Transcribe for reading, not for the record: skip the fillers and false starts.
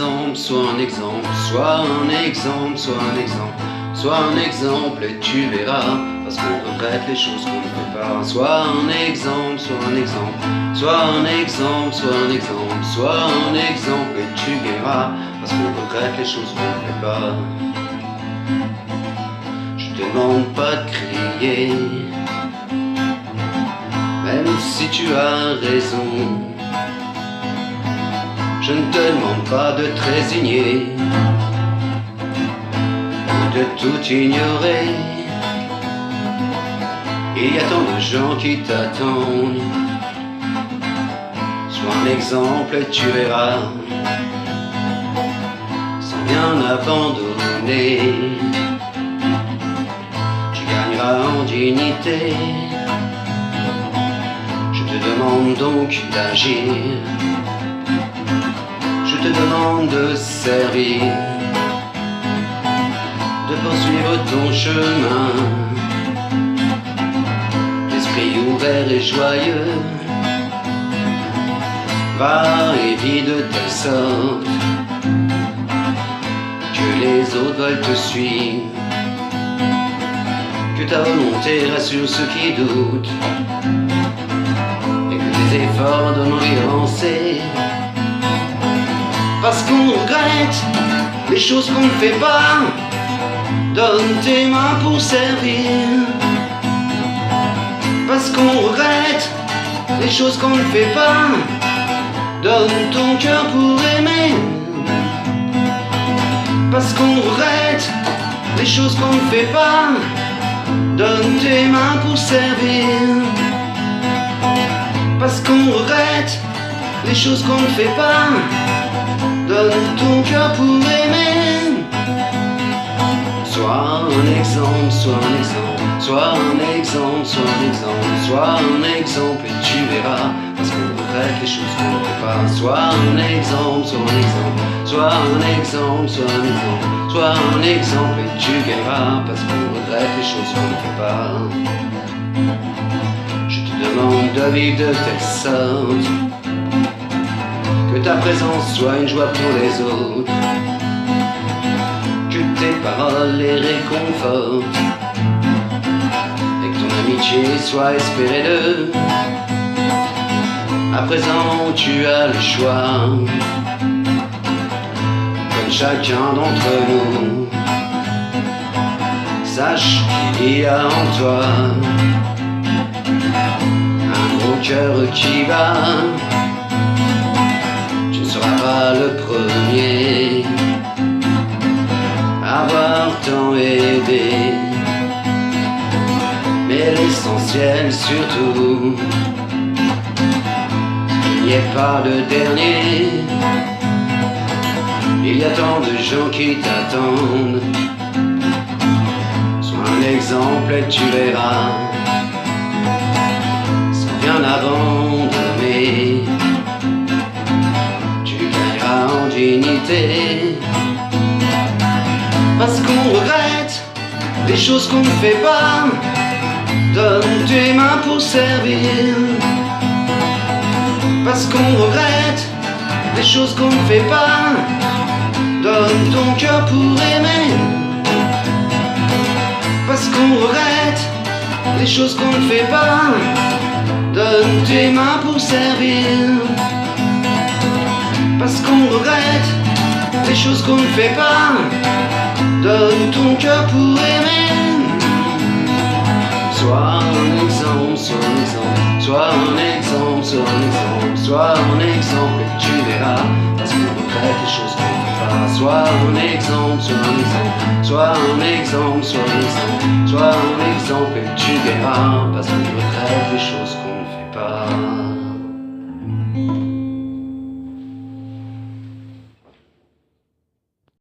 exemple, sois un exemple, sois un exemple, sois un exemple, sois un exemple et tu verras, parce qu'on regrette les choses qu'on ne fait pas. Sois un exemple, sois un exemple, sois un exemple, sois un exemple, sois un exemple et tu verras, parce qu'on regrette les choses qu'on ne fait pas. Je te demande pas de crier, même si tu as raison. Je ne te demande pas de te résigner ou de tout ignorer. Il y a tant de gens qui t'attendent. Sois un exemple et tu verras, sans rien abandonner, tu gagneras en dignité. Je te demande donc d'agir, je te demande de servir, de poursuivre ton chemin, l'esprit ouvert et joyeux. Va et vis de telle sorte que les autres veulent te suivre, que ta volonté rassure ceux qui doutent et que tes efforts donnent envie d'avancer. Parce qu'on regrette les choses qu'on ne fait pas. Donne tes mains pour servir. Parce qu'on regrette les choses qu'on ne fait pas. Donne ton cœur pour aimer. Parce qu'on regrette les choses qu'on ne fait pas. Donne tes mains pour servir. Parce qu'on regrette les choses qu'on ne fait pas. Donne ton cœur pour aimer. Sois un exemple, sois un exemple, sois un exemple, sois un exemple, sois un exemple et tu verras, parce qu'on regrette les choses qu'on ne fait pas. Sois un exemple, sois un exemple, sois un exemple, sois un exemple, sois un exemple et tu verras, parce qu'on regrette les choses qu'on ne fait pas. Je te demande de vivre de telle sorte que ta présence soit une joie pour les autres, que tes paroles les réconfortent et que ton amitié soit espérée d'eux. À présent tu as le choix, comme chacun d'entre nous. Sache qu'il y a en toi un gros cœur qui bat. Tu ne seras pas le premier à avoir tant aidé, mais l'essentiel surtout, qu'il n'y ait pas de dernier. Il y a tant de gens qui t'attendent. Sois un exemple et tu verras, sans rien abandonner, tu gagneras en dignité. Parce qu'on regrette les choses qu'on ne fait pas. Donne tes mains pour servir. Parce qu'on regrette les choses qu'on ne fait pas. Donne ton cœur pour aimer. Parce qu'on regrette les choses qu'on ne fait pas. Donne tes mains pour servir. Parce qu'on regrette les choses qu'on ne fait pas. Donne ton cœur pour aimer. Sois un exemple, sois un exemple, sois un exemple, sois un exemple, sois un exemple et tu verras, parce qu'on regrette les choses qu'on ne fait pas. Sois un exemple, sois un exemple, sois un exemple, sois un exemple, sois un exemple et tu verras, parce qu'on regrette les choses qu'on ne fait pas.